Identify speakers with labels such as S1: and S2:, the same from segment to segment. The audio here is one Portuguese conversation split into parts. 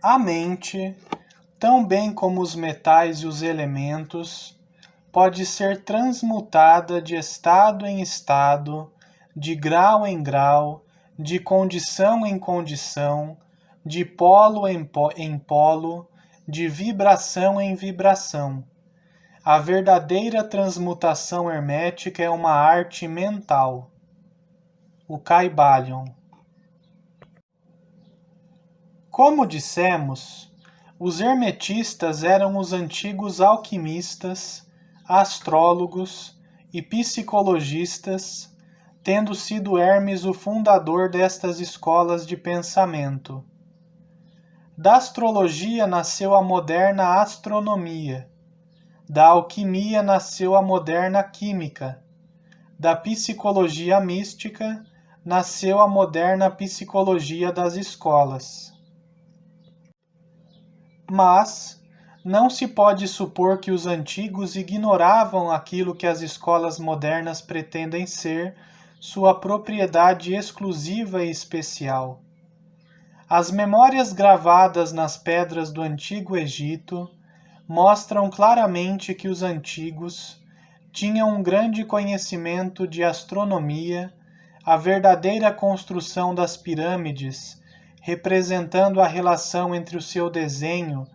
S1: A mente, tão bem como os metais e os elementos, pode ser transmutada de estado em estado, de grau em grau, de condição em condição, de polo em polo, de vibração em vibração. A verdadeira transmutação hermética é uma arte mental. O Kybalion. Como dissemos, os hermetistas eram os antigos alquimistas, astrólogos e psicologistas, tendo sido Hermes o fundador destas escolas de pensamento. Da astrologia nasceu a moderna astronomia, da alquimia nasceu a moderna química, da psicologia mística nasceu a moderna psicologia das escolas. Mas não se pode supor que os antigos ignoravam aquilo que as escolas modernas pretendem ser sua propriedade exclusiva e especial. As memórias gravadas nas pedras do Antigo Egito mostram claramente que os antigos tinham um grande conhecimento de astronomia, a verdadeira construção das pirâmides, representando a relação entre o seu desenho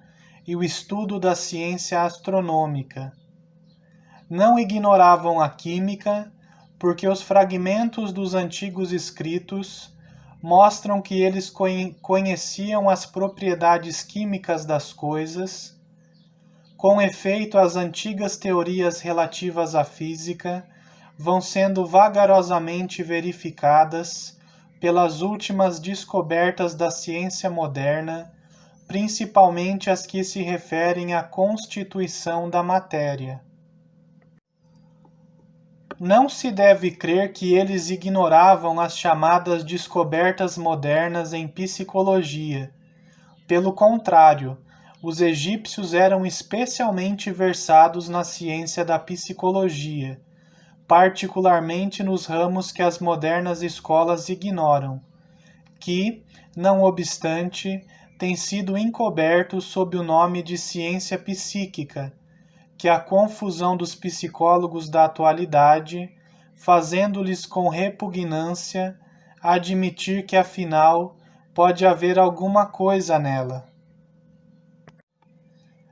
S1: e o estudo da ciência astronômica. Não ignoravam a química, porque os fragmentos dos antigos escritos mostram que eles conheciam as propriedades químicas das coisas. Com efeito, as antigas teorias relativas à física vão sendo vagarosamente verificadas pelas últimas descobertas da ciência moderna, principalmente as que se referem à constituição da matéria. Não se deve crer que eles ignoravam as chamadas descobertas modernas em psicologia. Pelo contrário, os egípcios eram especialmente versados na ciência da psicologia, particularmente nos ramos que as modernas escolas ignoram, que, não obstante, têm sido encobertos sob o nome de ciência psíquica, que a confusão dos psicólogos da atualidade, fazendo-lhes com repugnância admitir que afinal pode haver alguma coisa nela.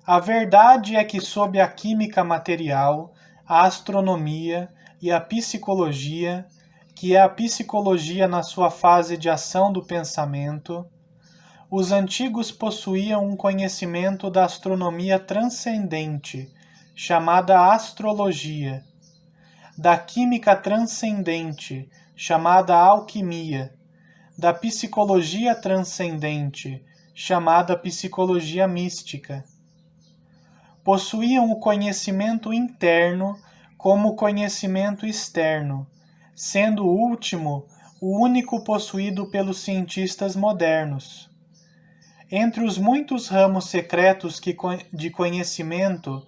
S1: A verdade é que sob a química material, a astronomia e a psicologia, que é a psicologia na sua fase de ação do pensamento, os antigos possuíam um conhecimento da astronomia transcendente, chamada astrologia, da química transcendente, chamada alquimia, da psicologia transcendente, chamada psicologia mística. Possuíam o conhecimento interno como o conhecimento externo, sendo o último o único possuído pelos cientistas modernos. Entre os muitos ramos secretos de conhecimento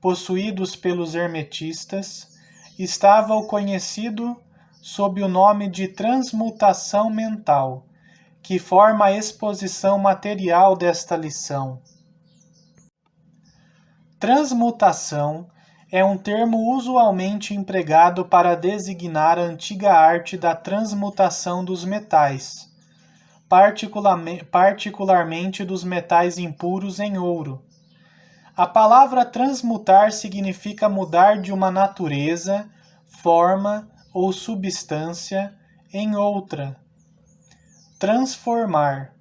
S1: possuídos pelos hermetistas, estava o conhecido sob o nome de transmutação mental, que forma a exposição material desta lição. Transmutação é um termo usualmente empregado para designar a antiga arte da transmutação dos metais, particularmente dos metais impuros em ouro. A palavra transmutar significa mudar de uma natureza, forma ou substância em outra. Transformar.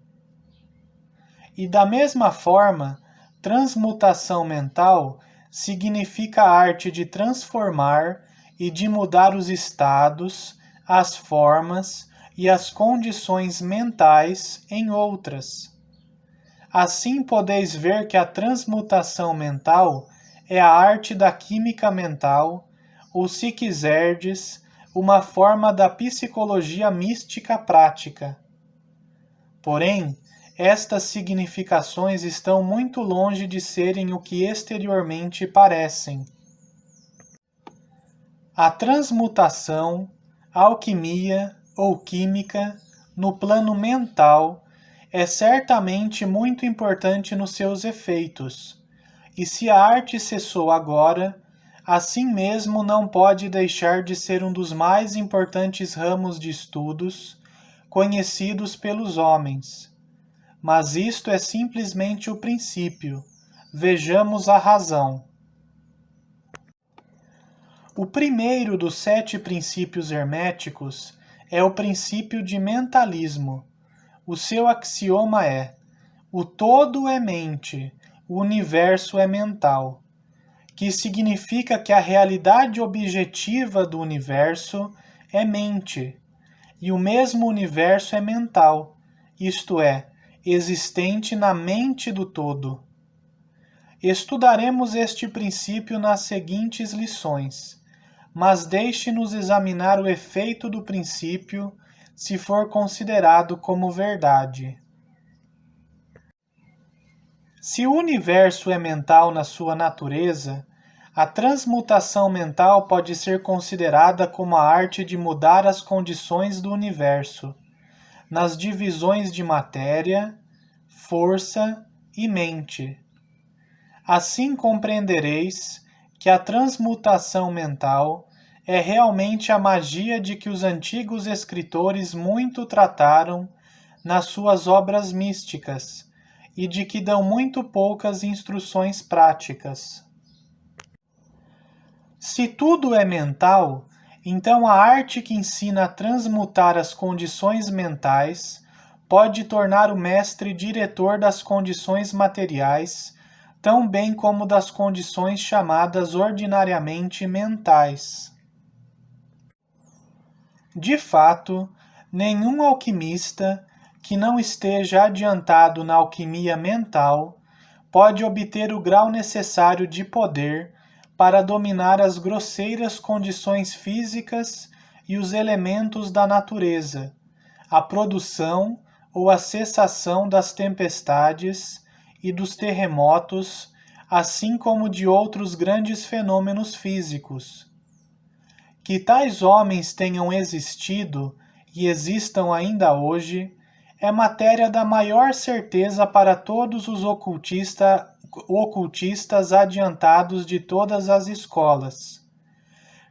S1: E da mesma forma, transmutação mental significa a arte de transformar e de mudar os estados, as formas e as condições mentais em outras. Assim podeis ver que a transmutação mental é a arte da química mental, ou se quiserdes, uma forma da psicologia mística prática. Porém, estas significações estão muito longe de serem o que exteriormente parecem. A transmutação, alquimia ou química, no plano mental, é certamente muito importante nos seus efeitos, e se a arte cessou agora, assim mesmo não pode deixar de ser um dos mais importantes ramos de estudos conhecidos pelos homens. Mas isto é simplesmente o princípio. Vejamos a razão. O primeiro dos 7 princípios herméticos é o princípio de mentalismo. O seu axioma é: o todo é mente, o universo é mental, que significa que a realidade objetiva do universo é mente, e o mesmo universo é mental, isto é, existente na mente do todo. Estudaremos este princípio nas seguintes lições, mas deixe-nos examinar o efeito do princípio se for considerado como verdade. Se o universo é mental na sua natureza, a transmutação mental pode ser considerada como a arte de mudar as condições do universo, nas divisões de matéria, força e mente. Assim compreendereis que a transmutação mental é realmente a magia de que os antigos escritores muito trataram nas suas obras místicas e de que dão muito poucas instruções práticas. Se tudo é mental, então a arte que ensina a transmutar as condições mentais pode tornar o mestre diretor das condições materiais, tão bem como das condições chamadas ordinariamente mentais. De fato, nenhum alquimista que não esteja adiantado na alquimia mental pode obter o grau necessário de poder para dominar as grosseiras condições físicas e os elementos da natureza, a produção ou a cessação das tempestades e dos terremotos, assim como de outros grandes fenômenos físicos. Que tais homens tenham existido e existam ainda hoje é matéria da maior certeza para todos os ocultistas adiantados de todas as escolas.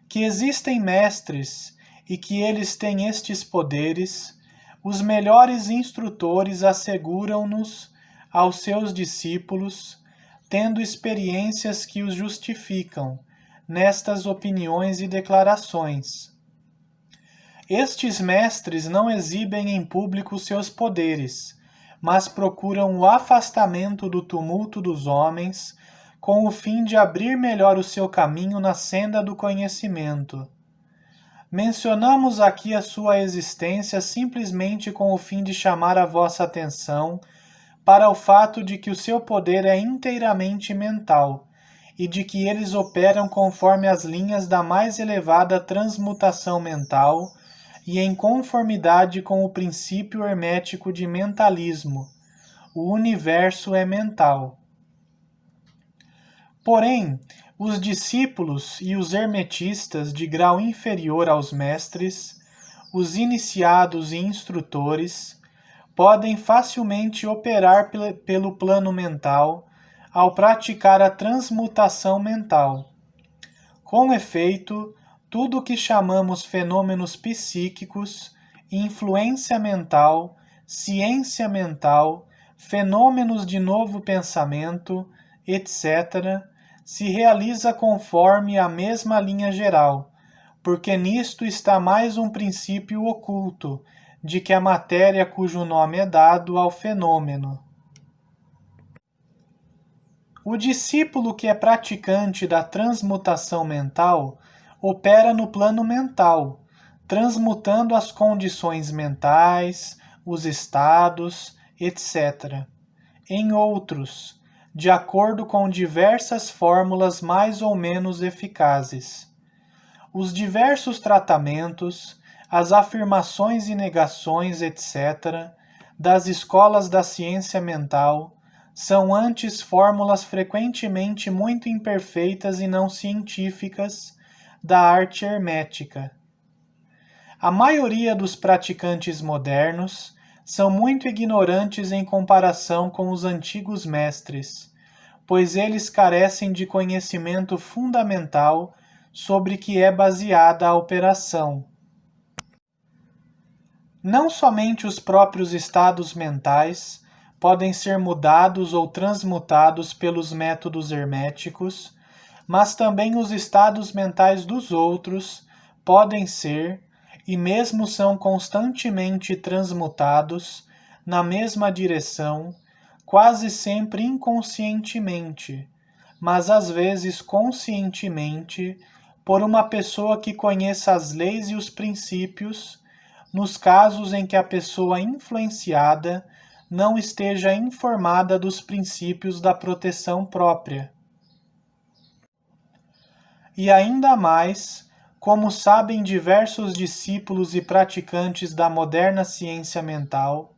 S1: Que existem mestres e que eles têm estes poderes, os melhores instrutores asseguram-nos aos seus discípulos, tendo experiências que os justificam nestas opiniões e declarações. Estes mestres não exibem em público seus poderes, mas procuram o afastamento do tumulto dos homens, com o fim de abrir melhor o seu caminho na senda do conhecimento. Mencionamos aqui a sua existência simplesmente com o fim de chamar a vossa atenção para o fato de que o seu poder é inteiramente mental, e de que eles operam conforme as linhas da mais elevada transmutação mental e em conformidade com o princípio hermético de mentalismo. O universo é mental. Porém, os discípulos e os hermetistas de grau inferior aos mestres, os iniciados e instrutores, podem facilmente operar pelo plano mental ao praticar a transmutação mental. Com efeito, tudo o que chamamos fenômenos psíquicos, influência mental, ciência mental, fenômenos de novo pensamento, etc., se realiza conforme a mesma linha geral, porque nisto está mais um princípio oculto, de que a matéria cujo nome é dado ao fenômeno. O discípulo que é praticante da transmutação mental opera no plano mental, transmutando as condições mentais, os estados, etc., em outros, de acordo com diversas fórmulas mais ou menos eficazes. Os diversos tratamentos, as afirmações e negações, etc., das escolas da ciência mental são antes fórmulas frequentemente muito imperfeitas e não científicas da arte hermética. A maioria dos praticantes modernos são muito ignorantes em comparação com os antigos mestres, pois eles carecem de conhecimento fundamental sobre que é baseada a operação. Não somente os próprios estados mentais podem ser mudados ou transmutados pelos métodos herméticos, mas também os estados mentais dos outros podem ser, e mesmo são constantemente transmutados, na mesma direção, quase sempre inconscientemente, mas às vezes conscientemente, por uma pessoa que conheça as leis e os princípios, nos casos em que a pessoa influenciada não esteja informada dos princípios da proteção própria. E ainda mais, como sabem diversos discípulos e praticantes da moderna ciência mental,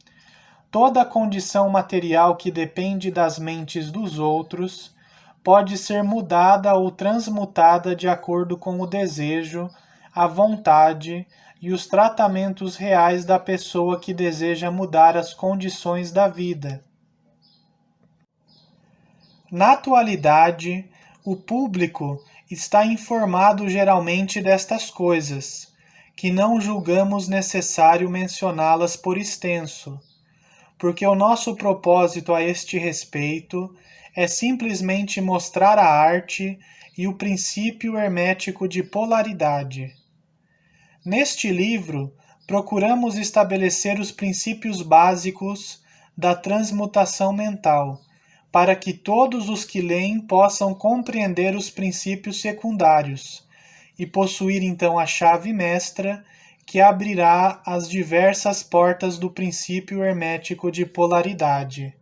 S1: toda condição material que depende das mentes dos outros pode ser mudada ou transmutada de acordo com o desejo, a vontade e os tratamentos reais da pessoa que deseja mudar as condições da vida. Na atualidade, o público está informado geralmente destas coisas, que não julgamos necessário mencioná-las por extenso, porque o nosso propósito a este respeito é simplesmente mostrar a arte e o princípio hermético de polaridade. Neste livro, procuramos estabelecer os princípios básicos da transmutação mental, para que todos os que leem possam compreender os princípios secundários e possuir então a chave mestra que abrirá as diversas portas do princípio hermético de polaridade.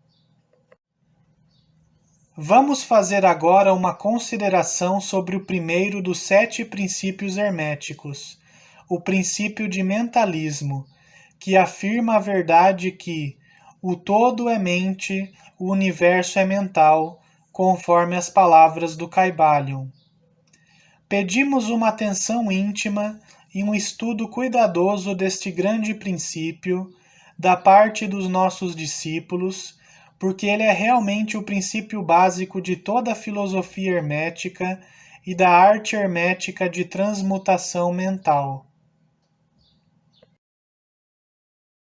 S1: Vamos fazer agora uma consideração sobre o primeiro dos 7 princípios herméticos, o princípio de mentalismo, que afirma a verdade que o todo é mente, o universo é mental, conforme as palavras do Kybalion. Pedimos uma atenção íntima e um estudo cuidadoso deste grande princípio da parte dos nossos discípulos, porque ele é realmente o princípio básico de toda a filosofia hermética e da arte hermética de transmutação mental.